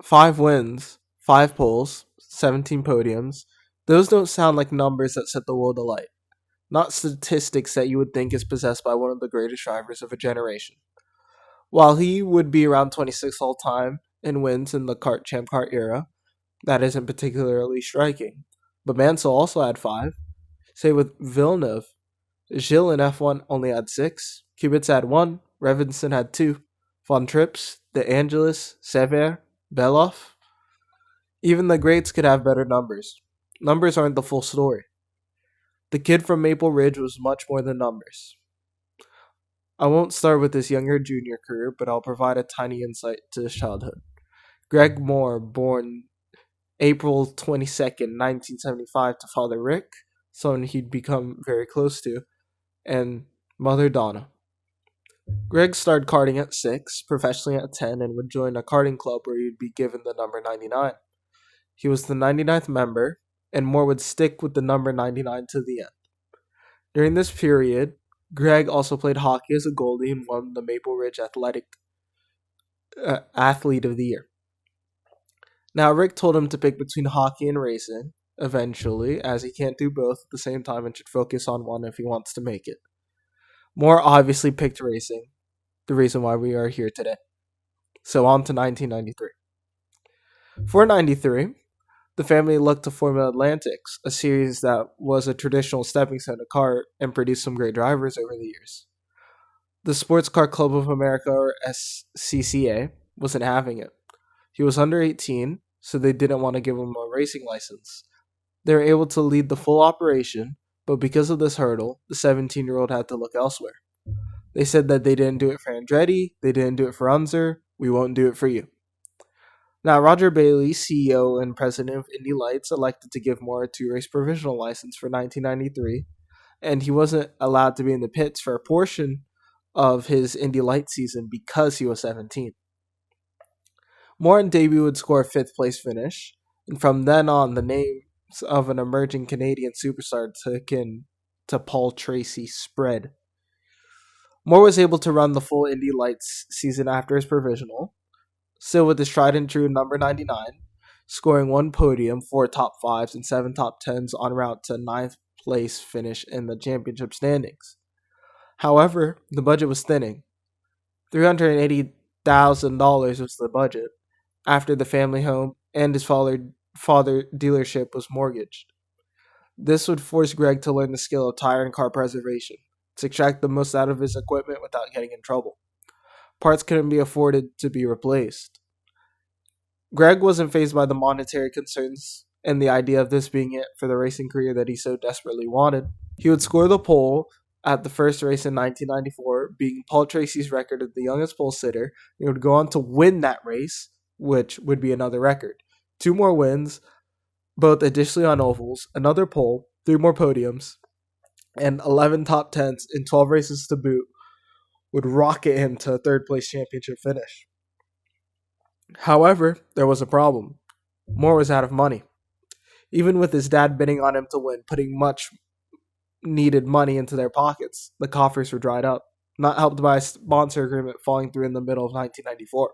5 wins, 5 poles, 17 podiums. Those don't sound like numbers that set the world alight. Not statistics that you would think is possessed by one of the greatest drivers of a generation. While he would be around 26 all time in wins in the kart champ kart era, that isn't particularly striking. But Mansell also had 5. Say with Villeneuve, Gilles in F1 only had 6, Kubica had 1, Revinson had 2, Von Trips, De Angelis, Sever, Beloff. Even the greats could have better numbers. Numbers aren't the full story. The kid from Maple Ridge was much more than numbers. I won't start with his younger junior career, but I'll provide a tiny insight to his childhood. Greg Moore, born April 22nd, 1975, to Father Rick, someone he'd become very close to, and Mother Donna. Greg started karting at 6, professionally at 10, and would join a karting club where he'd be given the number 99. He was the 99th member, and Moore would stick with the number 99 to the end. During this period, Greg also played hockey as a goalie and won the Maple Ridge Athlete of the Year. Now, Rick told him to pick between hockey and racing, eventually, as he can't do both at the same time and should focus on one if he wants to make it. Moore obviously picked racing, the reason why we are here today. So on to 1993. For 93, the family looked to Formula Atlantics, a series that was a traditional stepping stone to kart and produced some great drivers over the years. The Sports Car Club of America, or SCCA, wasn't having it. He was under 18, so they didn't want to give him a racing license. They were able to lead the full operation, but because of this hurdle, the 17-year-old had to look elsewhere. They said that they didn't do it for Andretti, they didn't do it for Unser, we won't do it for you. Now, Roger Bailey, CEO and president of Indy Lights, elected to give Moore a 2-race provisional license for 1993, and he wasn't allowed to be in the pits for a portion of his Indy Lights season because he was 17. Moore and debut would score a 5th place finish, and from then on, the names of an emerging Canadian superstar took in to Paul Tracy spread. Moore was able to run the full Indy Lights season after his provisional, still with his tried and true number 99, scoring 1 podium, 4 top 5s, and 7 top 10s en route to 9th place finish in the championship standings. However, the budget was thinning. $380,000 was the budget, after the family home and his father dealership was mortgaged. This would force Greg to learn the skill of tire and car preservation, to extract the most out of his equipment without getting in trouble. Parts couldn't be afforded to be replaced. Greg wasn't fazed by the monetary concerns and the idea of this being it for the racing career that he so desperately wanted. He would score the pole at the first race in 1994, being Paul Tracy's record of the youngest pole sitter. He would go on to win that race, which would be another record. 2 more wins, both additionally on ovals, another pole, 3 more podiums, and 11 top 10s in 12 races to boot would rocket him to a 3rd place championship finish. However, there was a problem. Moore was out of money. Even with his dad bidding on him to win, putting much needed money into their pockets, the coffers were dried up, not helped by a sponsor agreement falling through in the middle of 1994.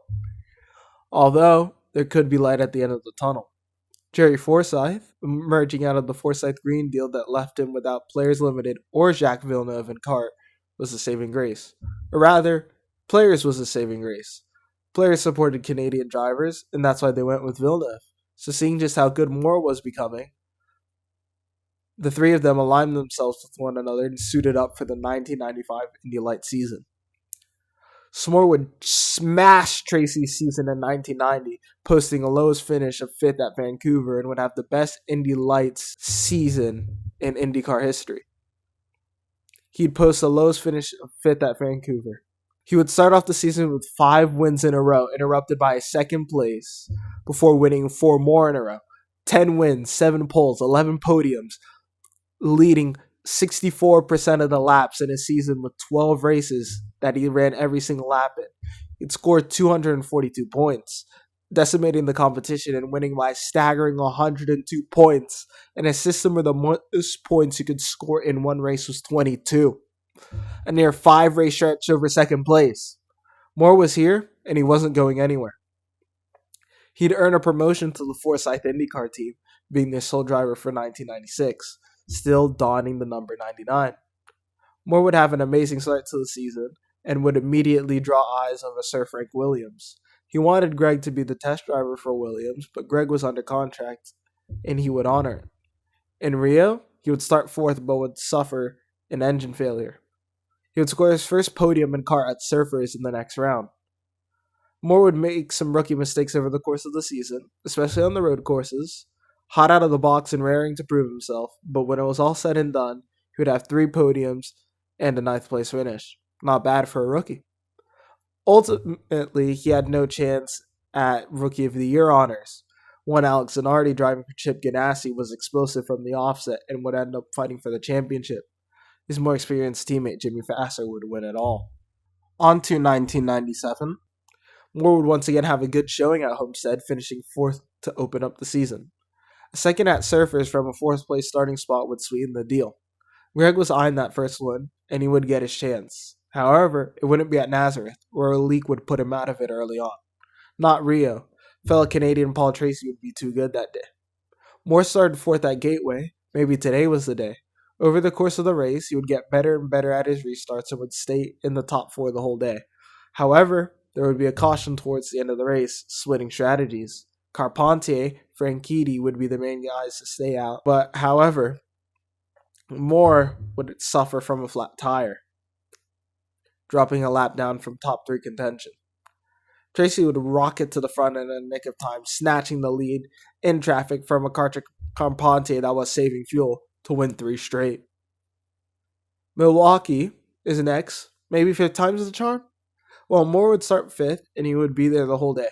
Although, there could be light at the end of the tunnel. Jerry Forsyth, emerging out of the Forsyth Green deal that left him without Players Limited or Jacques Villeneuve in kart, was the saving grace. Or rather, Players was the saving grace. Players supported Canadian drivers, and that's why they went with Villeneuve. So seeing just how good Moore was becoming, the 3 of them aligned themselves with one another and suited up for the 1995 Indy Lights season. Moore would smash Tracy's season in 1990, posting a lowest finish of 5th at Vancouver, and would have the best Indy Lights season in IndyCar history. He'd post the lowest finish of 5th at Vancouver. He would start off the season with 5 wins in a row, interrupted by a 2nd place, before winning 4 more in a row. 10 wins, 7 poles, 11 podiums, leading 64% of the laps in a season with 12 races that he ran every single lap in. He'd scored 242 points, decimating the competition and winning by a staggering 102 points. And a system where the most points you could score in one race was 22. A near 5-race stretch over 2nd place. Moore was here, and he wasn't going anywhere. He'd earn a promotion to the Forsyth Indy Car team, being their sole driver for 1996, still donning the number 99. Moore would have an amazing start to the season and would immediately draw eyes of a Sir Frank Williams. He wanted Greg to be the test driver for Williams, but Greg was under contract and he would honor it. In Rio, he would start fourth but would suffer an engine failure. He would score his first podium in car at Surfers in the next round. Moore would make some rookie mistakes over the course of the season, especially on the road courses, hot out of the box and raring to prove himself, but when it was all said and done, he would have 3 podiums and a 9th place finish. Not bad for a rookie. Ultimately, he had no chance at Rookie of the Year honors. One Alex Zanardi driving for Chip Ganassi was explosive from the offset and would end up fighting for the championship. His more experienced teammate Jimmy Vasser would win it all. On to 1997. Moore would once again have a good showing at Homestead, finishing 4th to open up the season. A second at Surfers from a 4th place starting spot would sweeten the deal. Greg was eyeing that first win, and he would get his chance. However, it wouldn't be at Nazareth, where a leak would put him out of it early on. Not Rio. Fellow Canadian Paul Tracy would be too good that day. Moore started 4th at Gateway. Maybe today was the day. Over the course of the race, he would get better and better at his restarts and would stay in the top 4 the whole day. However, there would be a caution towards the end of the race, splitting strategies. Carpentier, Franchitti would be the main guys to stay out, but however, Moore would suffer from a flat tire, dropping a lap down from top 3 contention. Tracy would rocket to the front in a nick of time, snatching the lead in traffic from a Carpentier that was saving fuel to win 3 straight. Milwaukee is next. Maybe 5th time's the charm? Well, Moore would start 5th, and he would be there the whole day.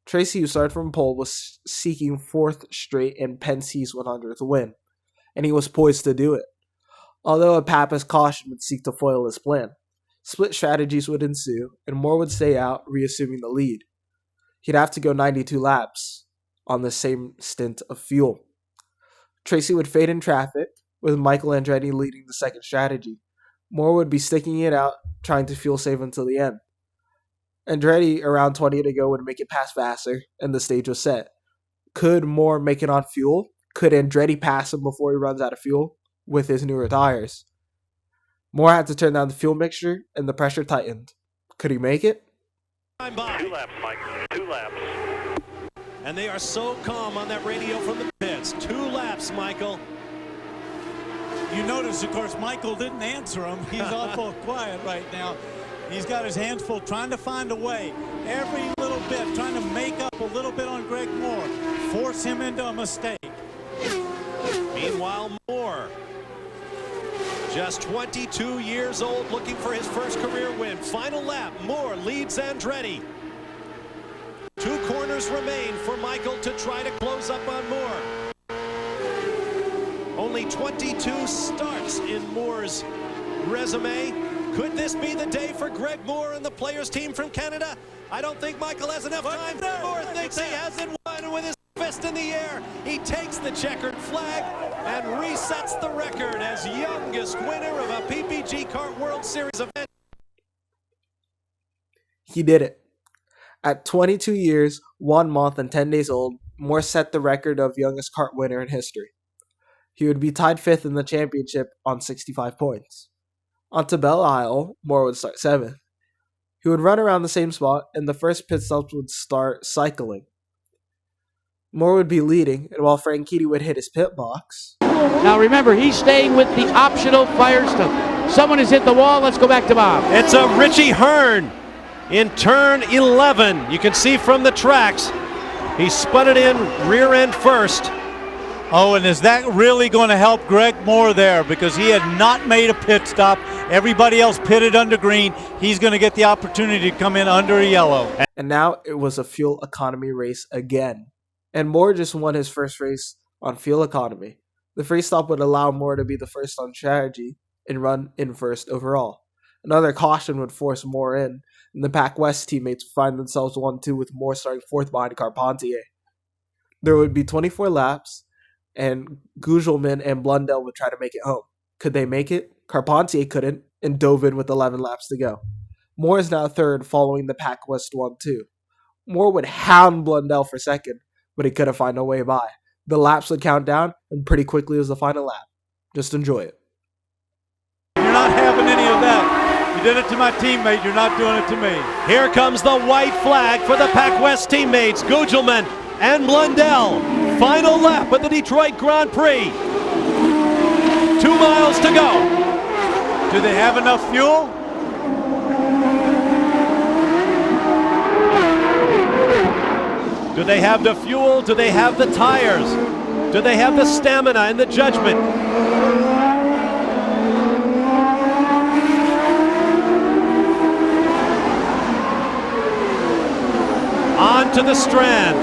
Tracy, who started from pole, was seeking 4th straight and Penske's 100th win, and he was poised to do it. Although a Pappas caution would seek to foil his plan. Split strategies would ensue, and Moore would stay out, reassuming the lead. He'd have to go 92 laps on the same stint of fuel. Tracy would fade in traffic, with Michael Andretti leading the second strategy. Moore would be sticking it out, trying to fuel save until the end. Andretti, around 20 to go, would make it past Vasser, and the stage was set. Could Moore make it on fuel? Could Andretti pass him before he runs out of fuel with his newer tires? Moore had to turn down the fuel mixture, and the pressure tightened. Could he make it? 2 laps, Mike. 2 laps. And they are so calm on that radio from the pits. 2 laps, Michael. You notice, of course, Michael didn't answer him. He's awful quiet right now. He's got his hands full trying to find a way. Every little bit, trying to make up a little bit on Greg Moore. Force him into a mistake. Meanwhile, Moore, just 22 years old, looking for his first career win. Final lap, Moore leads Andretti. 2 corners remain for Michael to try to close up on Moore. Only 22 starts in Moore's resume. Could this be the day for Greg Moore and the Players team from Canada? I don't think Michael has enough time. Moore thinks he has it won, and with his fist in the air, he takes the checkered flag and resets the record as youngest winner of a PPG Kart World Series event. He did it. At 22 years, 1 month, and 10 days old, Moore set the record of youngest kart winner in history. He would be tied 5th in the championship on 65 points. On to Belle Isle, Moore would start 7th. He would run around the same spot, and the first pit stops would start cycling. Moore would be leading, and while Franchitti would hit his pit box. Now remember, he's staying with the optional Firestone. Someone has hit the wall. Let's go back to Bob. It's a Richie Hearn in turn 11. You can see from the tracks, he spun it in rear end first. Oh, and is that really going to help Greg Moore there? Because he had not made a pit stop. Everybody else pitted under green. He's going to get the opportunity to come in under a yellow. And now it was a fuel economy race again. And Moore just won his first race on fuel economy. The free stop would allow Moore to be the first on strategy and run in first overall. Another caution would force Moore in, and the Pac West teammates would find themselves 1-2 with Moore starting 4th behind Carpentier. There would be 24 laps, and Gugelman and Blundell would try to make it home. Could they make it? Carpentier couldn't, and dove in with 11 laps to go. Moore is now 3rd, following the Pac West 1-2. Moore would hound Blundell for second, but he couldn't find a way by. The laps would count down, and pretty quickly was the final lap. Just enjoy it. You're not having any of that. You did it to my teammate. You're not doing it to me. Here comes the white flag for the Pac West teammates, Gugelman and Blundell. Final lap of the Detroit Grand Prix. 2 miles to go. Do they have enough fuel? Do they have the fuel? Do they have the tires? Do they have the stamina and the judgment? On to the strand.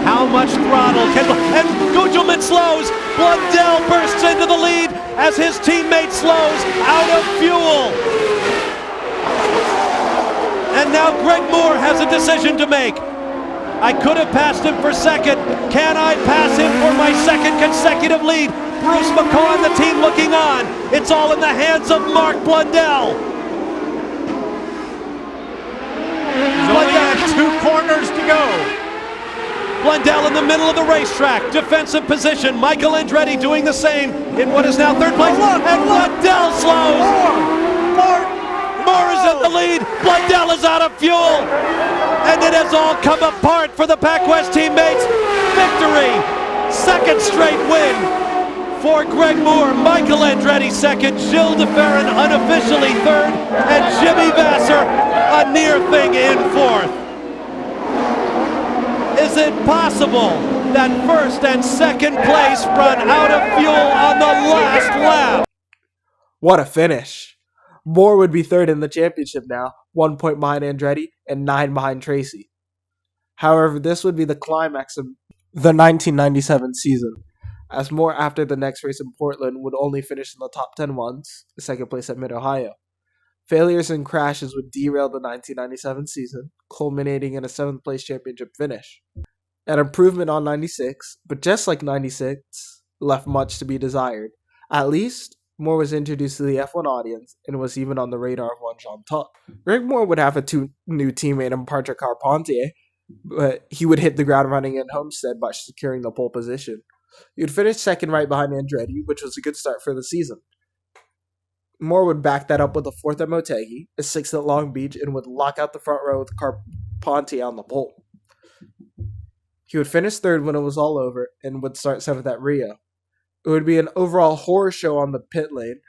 How much throttle can... And Gugelman slows. Blundell bursts into the lead as his teammate slows out of fuel. And now Greg Moore has a decision to make. I could have passed him for second. Can I pass him for my second consecutive lead? Bruce McCaw and the team looking on. It's all in the hands of Mark Blundell. He's only got 2 corners to go. Blundell in the middle of the racetrack. Defensive position. Michael Andretti doing the same in what is now third place. And Blundell slows. Moore is in the lead. Blundell is out of fuel. And it has all come apart for the Pac West teammates. Victory. Second straight win for Greg Moore. Michael Andretti second. Gilles de Ferran unofficially third. And Jimmy Vasser a near thing in fourth. Is it possible that first and second place run out of fuel on the last lap? What a finish. Moore would be third in the championship now, 1 point behind Andretti and 9 behind Tracy. However, this would be the climax of the 1997 season, as Moore, after the next race in Portland, would only finish in the top 10 once, second place at Mid-Ohio. Failures and crashes would derail the 1997 season, culminating in a 7th place championship finish. An improvement on 96, but just like 96, left much to be desired. At least, Moore was introduced to the F1 audience and was even on the radar of one Jean Todt. Greg Moore would have a new teammate in Patrick Carpentier, but he would hit the ground running in Homestead by securing the pole position. He would finish second right behind Andretti, which was a good start for the season. Moore would back that up with a 4th at Motegi, a 6th at Long Beach, and would lock out the front row with Carpentier on the pole. He would finish third when it was all over and would start 7th at Rio. It would be an overall horror show on the pit lane,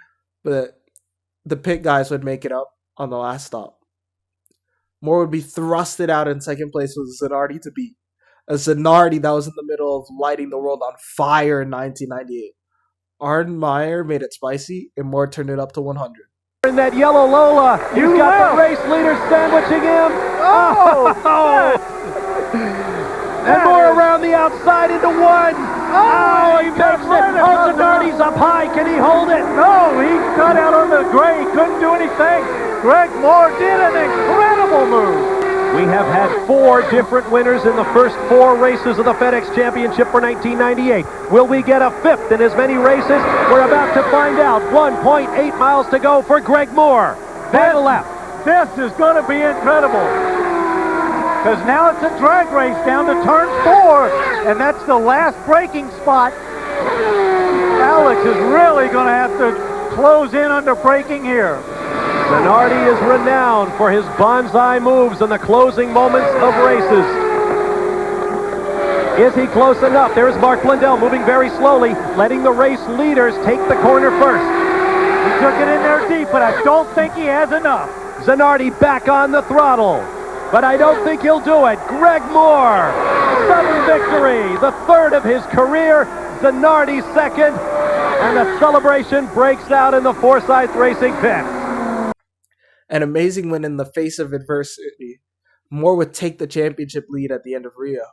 but the pit guys would make it up on the last stop. Moore would be thrusted out in second place with Zanardi to beat. A Zanardi that was in the middle of lighting the world on fire in 1998. Arden Meyer made it spicy, and Moore turned it up to 100. In that yellow Lola, he's got the race leader sandwiching him. Oh! And Moore around the outside into 1. Oh, he makes it. Oh, Zanardi's up high. Can he hold it? No, he cut out on the gray. He couldn't do anything. Greg Moore did an incredible move. We have had 4 different winners in the first 4 races of the FedEx Championship for 1998. Will we get a 5th in as many races? We're about to find out. 1.8 miles to go for Greg Moore. Final lap. This is going to be incredible. Because now it's a drag race down to turn 4. And that's the last braking spot. Alex is really going to have to close in under braking here. Zanardi is renowned for his bonsai moves in the closing moments of races. Is he close enough? There's Mark Blundell moving very slowly, letting the race leaders take the corner first. He took it in there deep, but I don't think he has enough. Zanardi back on the throttle, but I don't think he'll do it. Greg Moore, sudden victory, the 3rd of his career. Zanardi second, and the celebration breaks out in the Forsyth Racing pit. An amazing win in the face of adversity. Moore would take the championship lead at the end of Rio.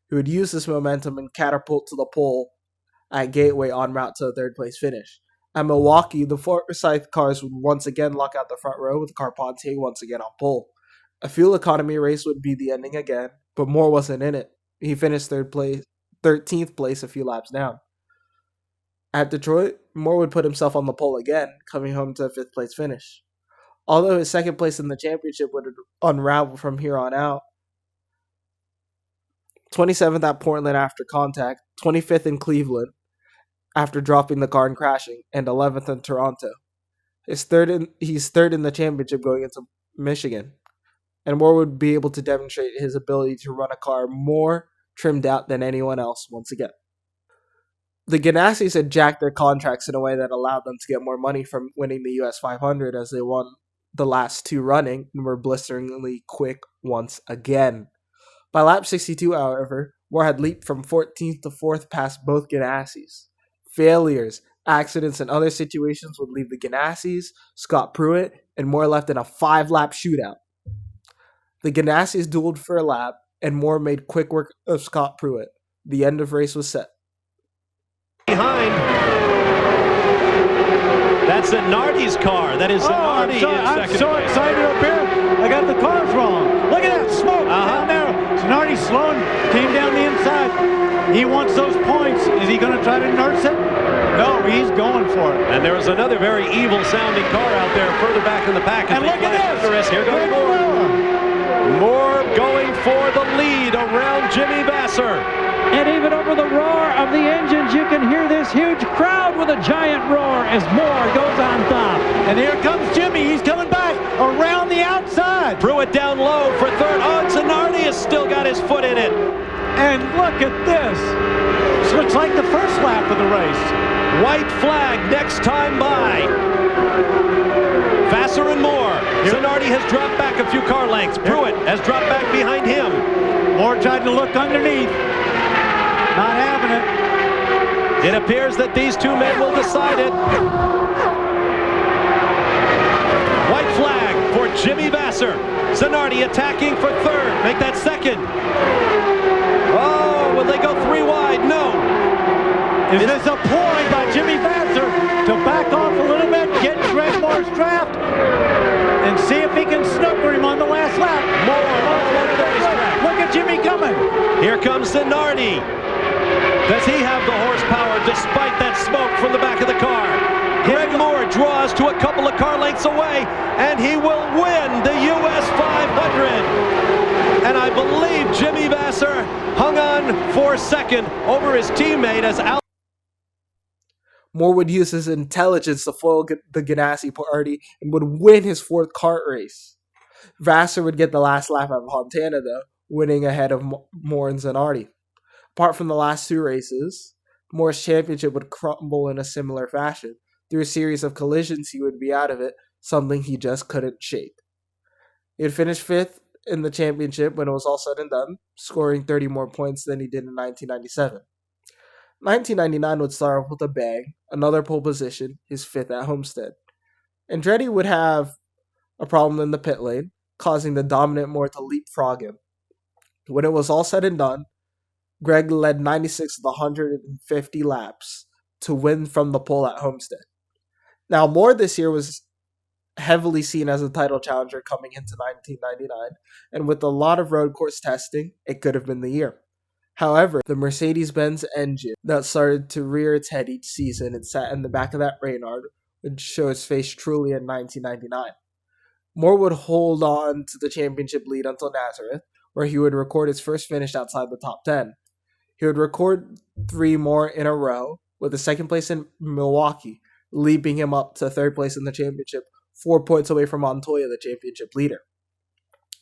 He would use this momentum and catapult to the pole at Gateway en route to a 3rd place finish. At Milwaukee, the Forsyth cars would once again lock out the front row with Carpentier once again on pole. A fuel economy race would be the ending again, but Moore wasn't in it. He finished 13th place a few laps down. At Detroit, Moore would put himself on the pole again, coming home to a 5th place finish. Although his second place in the championship would unravel from here on out, 27th at Portland after contact, 25th in Cleveland after dropping the car and crashing, and 11th in Toronto. He's third in the championship going into Michigan. And Moore would be able to demonstrate his ability to run a car more trimmed out than anyone else once again. The Ganassis had jacked their contracts in a way that allowed them to get more money from winning the US 500 as they won the last 2 running and were blisteringly quick once again. By lap 62, however, Moore had leaped from 14th to 4th past both Ganassis. Failures, accidents, and other situations would leave the Ganassis, Scott Pruitt, and Moore left in a 5-lap shootout. The Ganassis dueled for a lap, and Moore made quick work of Scott Pruitt. The end of race was set. Behind. That's Zanardi's car. That is Zanardi I'm so excited up here. I got the cars wrong. Look at that smoke down there. Zanardi slowing, came down the inside. He wants those points. Is he going to try to nurse it? No, he's going for it. And there was another very evil-sounding car out there further back in the pack. And look at this. Here goes Moore. Moore going for the lead around Jimmy Vasser. And even over the roar of the engines, you can hear this huge crowd with a giant roar as Moore goes on top. And here comes Jimmy. He's coming back around the outside. Pruitt down low for third. Oh, Zanardi has still got his foot in it. And look at this. This looks like the first lap of the race. White flag next time by. Vasser and Moore. Zanardi has dropped back a few car lengths. Pruitt has dropped back behind him. Moore tried to look underneath. Not having it. It appears that these two men will decide it. White flag for Jimmy Vasser. Zanardi attacking for third. Make that second. Oh, will they go 3 wide? No. Is this a ploy by Jimmy Vasser to back off a little bit, get Greg Moore's draft, and see if he can snooker him on the last lap? Look at Jimmy coming. Here comes Zanardi. Does he have the horsepower despite that smoke from the back of the car? Greg Moore draws to a couple of car lengths away, and he will win the US 500. And I believe Jimmy Vasser hung on for second over his teammate as Moore would use his intelligence to foil the Ganassi party and would win his 4th kart race. Vasser would get the last lap at Montana, though, winning ahead of Moore and Zanardi. Apart from the last 2 races, Moore's championship would crumble in a similar fashion. Through a series of collisions, he would be out of it, something he just couldn't shake. He had finished 5th in the championship when it was all said and done, scoring 30 more points than he did in 1997. 1999 would start off with a bang, another pole position, his 5th at Homestead. Andretti would have a problem in the pit lane, causing the dominant Moore to leapfrog him. When it was all said and done, Greg led 96 of the 150 laps to win from the pole at Homestead. Now, Moore this year was heavily seen as a title challenger coming into 1999, and with a lot of road course testing, it could have been the year. However, the Mercedes-Benz engine that started to rear its head each season and sat in the back of that Reynard would show its face truly in 1999. Moore would hold on to the championship lead until Nazareth, where he would record his first finish outside the top 10. He would record 3 more in a row, with a second place in Milwaukee, leaping him up to 3rd place in the championship, 4 points away from Montoya, the championship leader.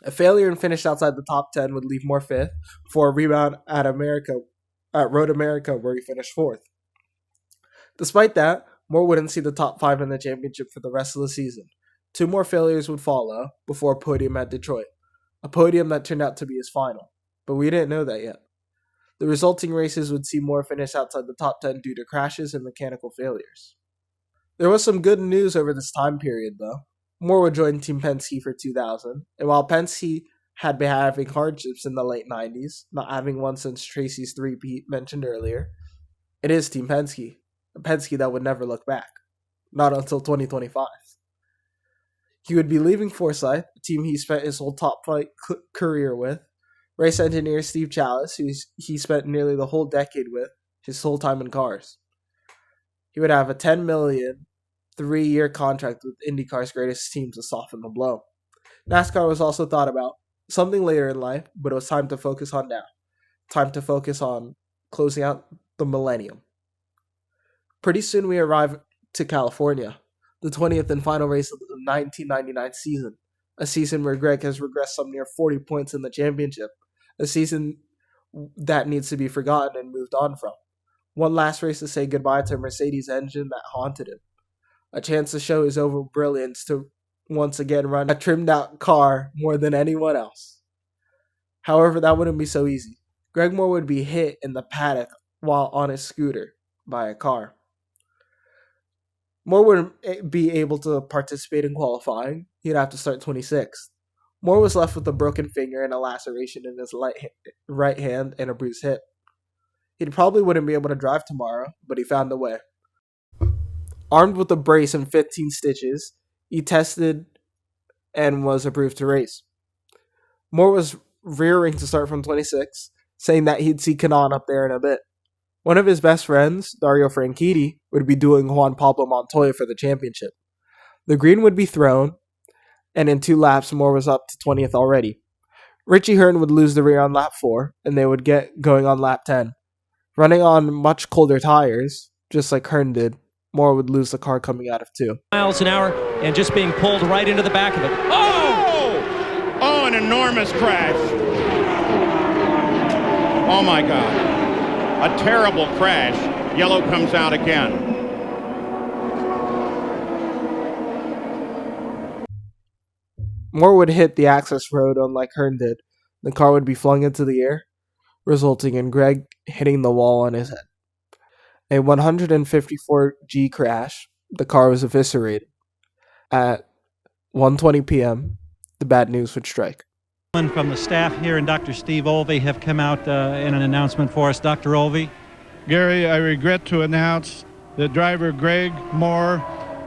A failure and finish outside the top 10 would leave Moore 5th, for a rebound at Road America, where he finished 4th. Despite that, Moore wouldn't see the top 5 in the championship for the rest of the season. 2 more failures would follow before a podium at Detroit, a podium that turned out to be his final, but we didn't know that yet. The resulting races would see Moore finish outside the top 10 due to crashes and mechanical failures. There was some good news over this time period, though. Moore would join Team Penske for 2000, and while Penske had been having hardships in the late 90s, not having one since Tracy's three-peat mentioned earlier, it is Team Penske, a Penske that would never look back, not until 2025. He would be leaving Forsythe, a team he spent his whole top-flight career with, race engineer Steve Chalice, who he spent nearly the whole decade with, his whole time in cars. He would have a $10 million, 3-year contract with Indy Car's greatest team to soften the blow. NASCAR was also thought about, something later in life, but it was time to focus on now. time to focus on closing out the millennium. Pretty soon we arrive to California, the 20th and final race of the 1999 season, a season where Greg has regressed some near 40 points in the championship, a season that needs to be forgotten and moved on from. One last race to say goodbye to a Mercedes engine that haunted him, a chance to show his overall brilliance to once again run a trimmed out car more than anyone else. However, that wouldn't be so easy. Greg Moore would be hit in the paddock while on his scooter by a car. Moore wouldn't be able to participate in qualifying. He'd have to start 26th. Moore was left with a broken finger and a laceration in his right hand and a bruised hip. He probably wouldn't be able to drive tomorrow, but he found a way. Armed with a brace and 15 stitches, he tested and was approved to race. Moore was rearing to start from 26, saying that he'd see Kanaan up there in a bit. One of his best friends, Dario Franchitti, would be dueling Juan Pablo Montoya for the championship. The green would be thrown, and in 2 laps, Moore was up to 20th already. Richie Hearn would lose the rear on lap 4, and they would get going on lap 10. Running on much colder tires, just like Hearn did, Moore would lose the car coming out of 2. Miles an hour and just being pulled right into the back of it. Oh! Oh, an enormous crash. Oh my God. A terrible crash. Yellow comes out again. Moore would hit the access road unlike Hearn did. The car would be flung into the air, resulting in Greg hitting the wall on his head. A 154G crash, the car was eviscerated. At 1:20 p.m., the bad news would strike. From the staff here and Dr. Steve Olvey have come out in an announcement for us. Dr. Olvey? Gary, I regret to announce that driver Greg Moore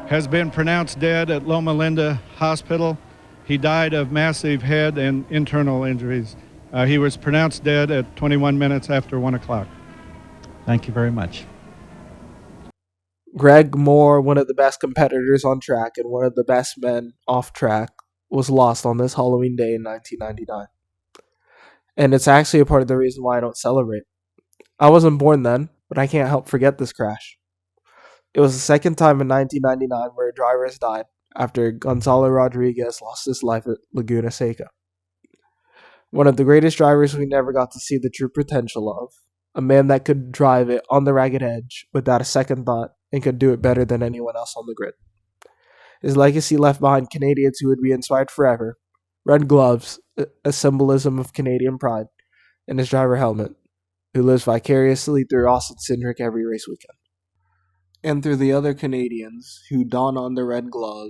has been pronounced dead at Loma Linda Hospital. He died of massive head and internal injuries. He was pronounced dead at 21 minutes after 1 o'clock. Thank you very much. Greg Moore, one of the best competitors on track and one of the best men off track, was lost on this Halloween day in 1999. And it's actually a part of the reason why I don't celebrate. I wasn't born then, but I can't help forget this crash. It was the second time in 1999 where a driver has died after Gonzalo Rodriguez lost his life at Laguna Seca. One of the greatest drivers we never got to see the true potential of. A man that could drive it on the ragged edge without a second thought and could do it better than anyone else on the grid. His legacy left behind Canadians who would be inspired forever, red gloves, a symbolism of Canadian pride, and his driver helmet, who lives vicariously through Austin Cindric every race weekend. And through the other Canadians who don on the red gloves